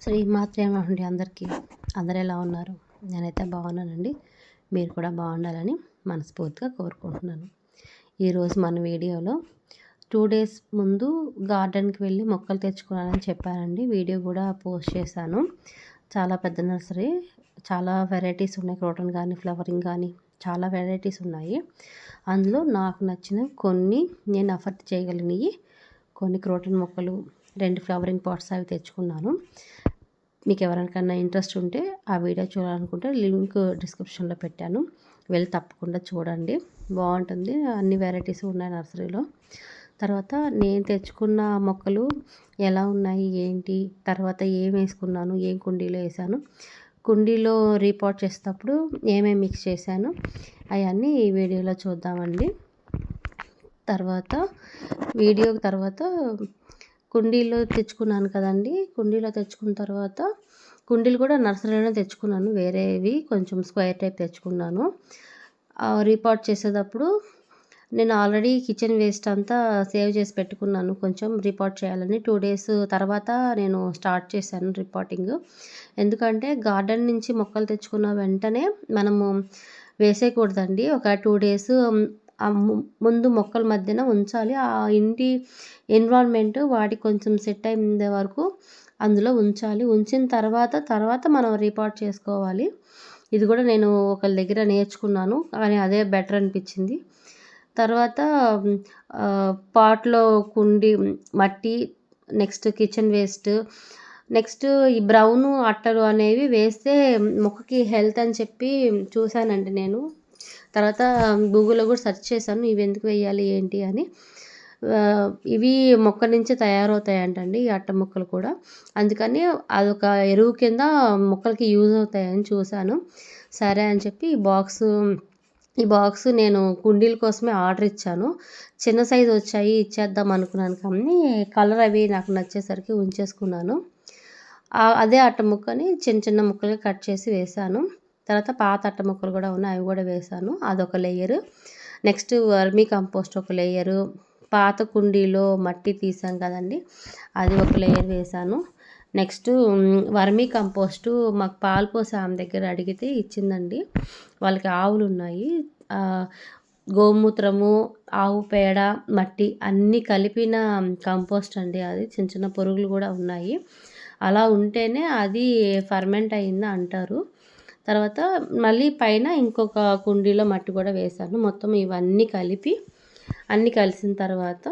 శ్రీమాత్రే నమః అందరికీ. అందరూ ఎలా ఉన్నారు? నేనైతే బాగున్నానండి. మీరు కూడా బాగుండాలని మనస్ఫూర్తిగా కోరుకుంటున్నాను. ఈరోజు మన వీడియోలో 2 డేస్ ముందు గార్డెన్కి వెళ్ళి మొక్కలు తెచ్చుకున్నానని చెప్పానండి. వీడియో కూడా పోస్ట్ చేశాను. చాలా పెద్ద నర్సరీ, చాలా వెరైటీస్ ఉన్నాయి. క్రోటన్ కానీ, ఫ్లవరింగ్ కానీ చాలా వెరైటీస్ ఉన్నాయి. అందులో నాకు నచ్చిన కొన్ని నేను అఫర్ట్ చేయగలిగినవి కొన్ని క్రోటన్ మొక్కలు, 2 ఫ్లవరింగ్ పాట్స్ అవి తెచ్చుకున్నాను. మీకు ఎవరికైనా ఇంట్రెస్ట్ ఉంటే ఆ వీడియో చూడాలనుకుంటే లింక్ డిస్క్రిప్షన్లో పెట్టాను, వెళ్ళి తప్పకుండా చూడండి, బాగుంటుంది. అన్ని వెరైటీస్ ఉన్నాయి నర్సరీలో. తర్వాత నేను తెచ్చుకున్న మొక్కలు ఎలా ఉన్నాయి ఏంటి, తర్వాత ఏం వేసుకున్నాను, ఏం కుండీలో వేసాను, కుండీలో రీపాట్ చేసేటప్పుడు ఏమేమి మిక్స్ చేశాను అవన్నీ ఈ వీడియోలో చూద్దామండి. తర్వాత కుండీలో తెచ్చుకున్నాను కదండి. కుండీలో తెచ్చుకున్న తర్వాత కుండీలు కూడా నర్సరీలోనే తెచ్చుకున్నాను. వేరేవి కొంచెం స్క్వేర్ టైప్ తెచ్చుకున్నాను. రీపాట్ చేసేటప్పుడు నేను ఆల్రెడీ కిచెన్ వేస్ట్ అంతా సేవ్ చేసి పెట్టుకున్నాను. కొంచెం రీపాట్ చేయాలని 2 డేస్ తర్వాత నేను స్టార్ట్ చేశాను రీపాటింగ్. ఎందుకంటే గార్డెన్ నుంచి మొక్కలు తెచ్చుకున్న వెంటనే మనము వేసేయకూడదండి. ఒక 2 డేస్ ముందు మొక్కల మధ్యన ఉంచాలి. ఆ ఇంటి ఎన్విరాన్మెంట్ వాటికి కొంచెం సెట్ అయ్యే వరకు అందులో ఉంచాలి. ఉంచిన తర్వాత మనం రీపాట్ చేసుకోవాలి. ఇది కూడా నేను ఒకరి దగ్గర నేర్చుకున్నాను, కానీ అదే బెటర్ అనిపించింది. తర్వాత పాట్లో కుండి మట్టి, నెక్స్ట్ కిచెన్ వేస్ట్, నెక్స్ట్ ఈ బ్రౌన్ అట్టలు అనేవి వేస్తే మొక్కకి హెల్త్ అని చెప్పి చూశానండి నేను. తర్వాత గూగుల్లో కూడా సెర్చ్ చేశాను, ఇవి ఎందుకు వేయాలి ఏంటి అని. ఇవి మొక్క నుంచి తయారవుతాయంటండి ఈ అట్ట మొక్కలు కూడా. అందుకని అదొక ఎరువు కింద మొక్కలకి యూజ్ అవుతాయని చూశాను. సరే అని చెప్పి ఈ బాక్స్ నేను కుండీల కోసమే ఆర్డర్ ఇచ్చాను. చిన్న సైజు వచ్చాయి, ఇచ్చేద్దాం అనుకున్నాను, కానీ కలర్ అవి నాకు నచ్చేసరికి ఉంచేసుకున్నాను. అదే అట్ట ముక్కని చిన్న చిన్న ముక్కలుగా కట్ చేసి వేశాను. తర్వాత పాత అట్ట ముక్కలు కూడా ఉన్నాయి, అవి కూడా వేశాను. అదొక లేయరు. నెక్స్ట్ వర్మీ కంపోస్ట్ ఒక లేయరు, పాత కుండీలో మట్టి తీసాం కదండి అది ఒక లేయర్ వేశాను. నెక్స్ట్ వర్మీ కంపోస్టు మాకు పాలు పోసి ఆమె దగ్గర అడిగితే ఇచ్చిందండి. వాళ్ళకి ఆవులు ఉన్నాయి. గోమూత్రము, ఆవు పేడ, మట్టి అన్నీ కలిపిన కంపోస్ట్ అండి అది. చిన్న చిన్న పురుగులు కూడా ఉన్నాయి. అలా ఉంటేనే అది ఫర్మెంట్ అయింది అంటారు. తర్వాత మళ్ళీ పైన ఇంకొక కుండీలో మట్టి కూడా వేశాను. మొత్తం ఇవన్నీ అన్నీ కలిసిన తర్వాత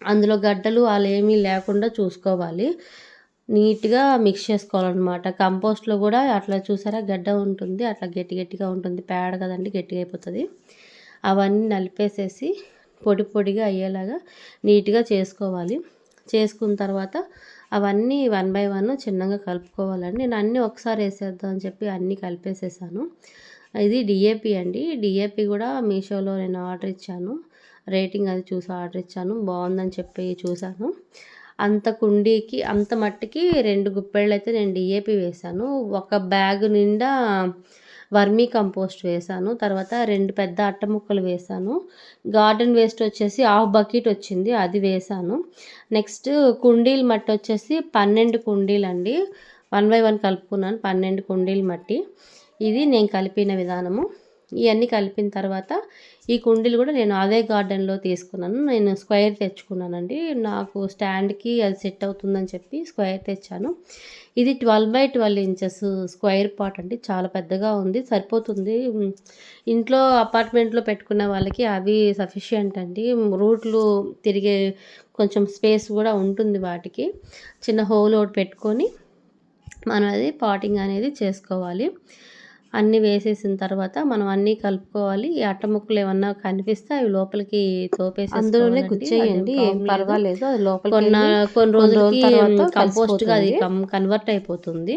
అందులో గడ్డలు అలా ఏమీ లేకుండా చూసుకోవాలి. నీట్గా మిక్స్ చేసుకోవాలన్నమాట. కంపోస్ట్లో కూడా అట్లా చూసారా గడ్డ ఉంటుంది, అట్లా గట్టిగా ఉంటుంది. పేడ కదండి, గట్టిగా అయిపోతుంది. అవన్నీ నలిపేసేసి పొడిగా అయ్యేలాగా నీట్గా చేసుకోవాలి. చేసుకున్న తర్వాత అవన్నీ 1 బై 1 చిన్నగా కలుపుకోవాలండి. నేను అన్నీ ఒకసారి వేసేద్దాం అని చెప్పి అన్నీ కలిపేసేసాను. ఇది డిఏపి అండి. డిఏపి కూడా మీషోలో నేను ఆర్డర్ ఇచ్చాను. రేటింగ్ అది చూసి ఆర్డర్ ఇచ్చాను. బాగుందని చెప్పి చూశాను. అంత కుండీకి అంత మట్టికి 2 గుప్పెళ్ళు అయితే నేను డిఏపి వేశాను. ఒక బ్యాగ్ నిండా వర్మీ కంపోస్ట్ వేశాను. తర్వాత 2 పెద్ద అట్ట ముక్కలు వేశాను. గార్డెన్ వేస్ట్ వచ్చేసి 1/2 బకెట్ వచ్చింది, అది వేశాను. నెక్స్ట్ కుండీల మట్టి వచ్చేసి 12 కుండీలు అండి. 1 బై 1 కలుపుకున్నాను. 12 కుండీల మట్టి. ఇది నేను కలిపిన విధానము. ఇవన్నీ కలిపిన తర్వాత ఈ కుండీలు కూడా నేను అదే గార్డెన్లో తీసుకున్నాను. నేను స్క్వేర్ తెచ్చుకున్నానండి. నాకు స్టాండ్కి అది సెట్ అవుతుందని చెప్పి స్క్వేర్ తెచ్చాను. ఇది 12 బై 12 ఇంచెస్ స్క్వేర్ పాట్ అండి. చాలా పెద్దగా ఉంది, సరిపోతుంది. ఇంట్లో అపార్ట్మెంట్లో పెట్టుకున్న వాళ్ళకి అవి సఫిషియంట్ అండి. రూట్లు తిరిగే కొంచెం స్పేస్ కూడా ఉంటుంది వాటికి. చిన్న హోల్ ఒకటి పెట్టుకొని మనం అది పాటింగ్ అనేది చేసుకోవాలి. అన్నీ వేసేసిన తర్వాత మనం అన్నీ కలుపుకోవాలి. ఈ అట్ట ముక్కలు ఏమన్నా కనిపిస్తే అవి లోపలికి తోపేసి అందులోనే గుచ్చేయండి, ఏం పర్వాలేదు. అది లోపల కొన్ని రోజులకి కంపోస్ట్గా అది కన్వర్ట్ అయిపోతుంది.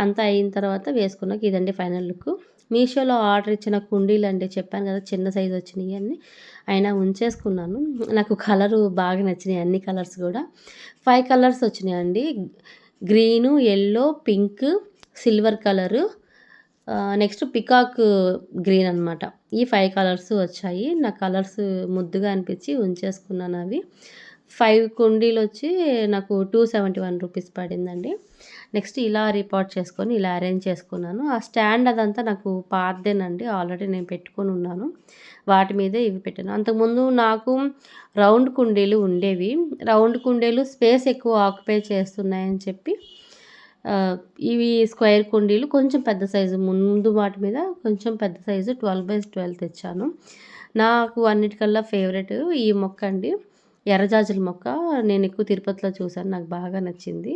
అంతా అయిన తర్వాత వేసుకున్నాక ఇదండి ఫైనల్ లుక్. మీషోలో ఆర్డర్ ఇచ్చిన కుండీలు అండి, చెప్పాను కదా చిన్న సైజు వచ్చినాయి అన్నీ, అయినా ఉంచేసుకున్నాను. నాకు కలరు బాగా నచ్చినాయి, అన్ని కలర్స్ కూడా 5 కలర్స్ వచ్చినాయండి. Green, yellow, pink, silver colour, next peacock green అనమాట. ఈ 5 కలర్స్ వచ్చాయి. నా కలర్స్ ముద్దుగా అనిపించి ఉంచేసుకున్నాను. అవి 5 కుండీలొచ్చి నాకు 271 రూపీస్ పడిందండి. నెక్స్ట్ ఇలా రిపోర్ట్ చేసుకొని ఇలా అరేంజ్ చేసుకున్నాను. ఆ స్టాండ్ అదంతా నాకు పాతదేనండి. ఆల్రెడీ నేను పెట్టుకొనున్నాను. వాటి మీదే ఇవి పెట్టాను. అంతకుముందు నాకు రౌండ్ కుండీలు ఉండేవి. రౌండ్ కుండీలు స్పేస్ ఎక్కువ ఆక్యుపై చేస్తున్నాయని చెప్పి ఇవి స్క్వేర్ కుండీలు కొంచెం పెద్ద సైజు ముందు వాటి మీద కొంచెం పెద్ద సైజు 12x12 తెచ్చాను. నాకు అన్నిటికల్లా ఫేవరెట్ ఈ మొక్క అండి. ఎర్రజాజుల మొక్క. నేను ఎక్కువ తిరుపతిలో చూసాను. నాకు బాగా నచ్చింది.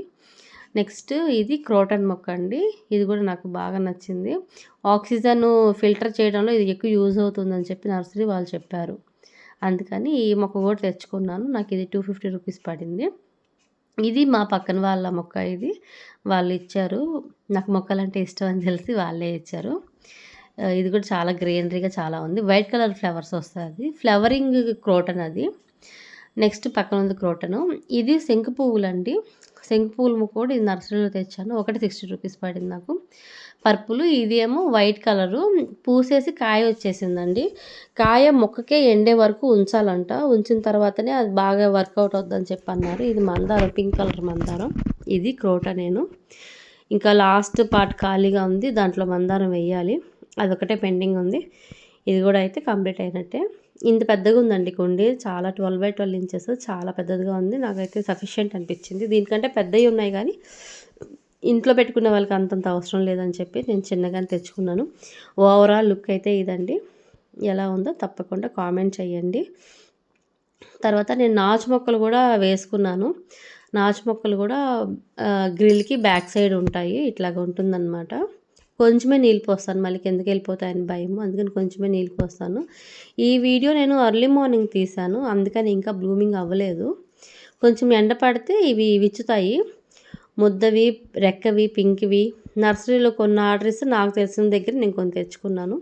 నెక్స్ట్ ఇది క్రోటన్ మొక్క అండి. ఇది కూడా నాకు బాగా నచ్చింది. ఆక్సిజన్ ఫిల్టర్ చేయడంలో ఇది ఎక్కువ యూజ్ అవుతుందని చెప్పి నర్సరీ వాళ్ళు చెప్పారు. అందుకని ఈ మొక్క కూడా తెచ్చుకున్నాను. నాకు ఇది 250 రూపీస్ పడింది. ఇది మా పక్కన వాళ్ళ మొక్క ఇది. వాళ్ళు ఇచ్చారు. నాకు మొక్కలంటే ఇష్టం అని తెలిసి వాళ్ళే ఇచ్చారు. ఇది కూడా చాలా గ్రీనరీగా చాలా ఉంది. వైట్ కలర్ ఫ్లవర్స్ వస్తాయి. ఫ్లవరింగ్ క్రోటన్ అది. నెక్స్ట్ పక్కన ఉంది క్రోటను. ఇది శంకు పువ్వులండి. శంకు పువ్వులు కూడా ఇది నర్సరీలో తెచ్చాను. ఒకటి 60 రూపీస్ పడింది నాకు. పర్పుల్ ఇది ఏమో వైట్ కలరు పూసేసి కాయ వచ్చేసిందండి. కాయ మొక్కకే ఎండే వరకు ఉంచాలంట. ఉంచిన తర్వాతనే అది బాగా వర్కౌట్ అవుద్దని చెప్పి అన్నారు. ఇది మందారం, పింక్ కలర్ మందారం. ఇది క్రోటనేను. ఇంకా లాస్ట్ పార్ట్ ఖాళీగా ఉంది. దాంట్లో మందారం వేయాలి. అదొకటే పెండింగ్ ఉంది. ఇది కూడా అయితే కంప్లీట్ అయినట్టే. ఇంత పెద్దగా ఉందండి కుండీ. చాలా 12x12 ఇంచెస్ చాలా పెద్దదిగా ఉంది. నాకైతే సఫిషియెంట్ అనిపించింది. దీనికంటే పెద్దవి ఉన్నాయి కానీ ఇంట్లో పెట్టుకునే వాళ్ళకి అంతంత అవసరం లేదని చెప్పి నేను చిన్నగానే తెచ్చుకున్నాను. ఓవరాల్ లుక్ అయితే ఇదండి. ఎలా ఉందో తప్పకుండా కామెంట్ చేయండి. తర్వాత నేను నాచు మొక్కలు కూడా వేసుకున్నాను. నాచు మొక్కలు కూడా గ్రిల్కి బ్యాక్ సైడ్ ఉంటాయి. ఇట్లాగ ఉంటుందన్నమాట. కొంచెమే నీళ్ళు పోస్తాను. మళ్ళీ కిందకి వెళ్ళిపోతాయని భయము. అందుకని కొంచెమే నీళ్ళు పోస్తాను. ఈ వీడియో నేను ఎర్లీ మార్నింగ్ తీశాను. అందుకని ఇంకా బ్లూమింగ్ అవ్వలేదు. కొంచెం ఎండ పడితే ఇవి విచ్చుతాయి. ముద్దవి, రెక్కవి, పింక్వి నర్సరీలో కొన్ని ఆర్డర్స్ నాకు తెలిసిన దగ్గర నేను కొన్ని తెచ్చుకున్నాను.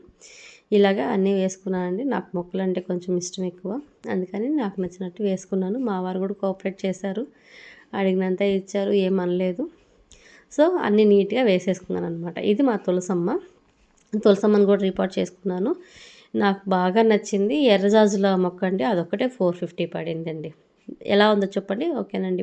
ఇలాగా అన్నీ వేసుకున్నానండి. నాకు మొక్కలు అంటే కొంచెం ఇష్టం ఎక్కువ. అందుకని నాకు నచ్చినట్టు వేసుకున్నాను. మా వారు కూడా కోఆపరేట్ చేశారు. అడిగినంత ఇచ్చారు. ఏమనలేదు. సో అన్నీ నీట్గా వేసేసుకున్నాను అనమాట. ఇది మా తులసమ్మ. తులసమ్మని కూడా రిపోర్ట్ చేసుకున్నాను. నాకు బాగా నచ్చింది ఎర్రజాజుల మొక్క అండి. అదొక్కటే 450 పడిందండి. ఎలా ఉందో చెప్పండి. ఓకేనండి.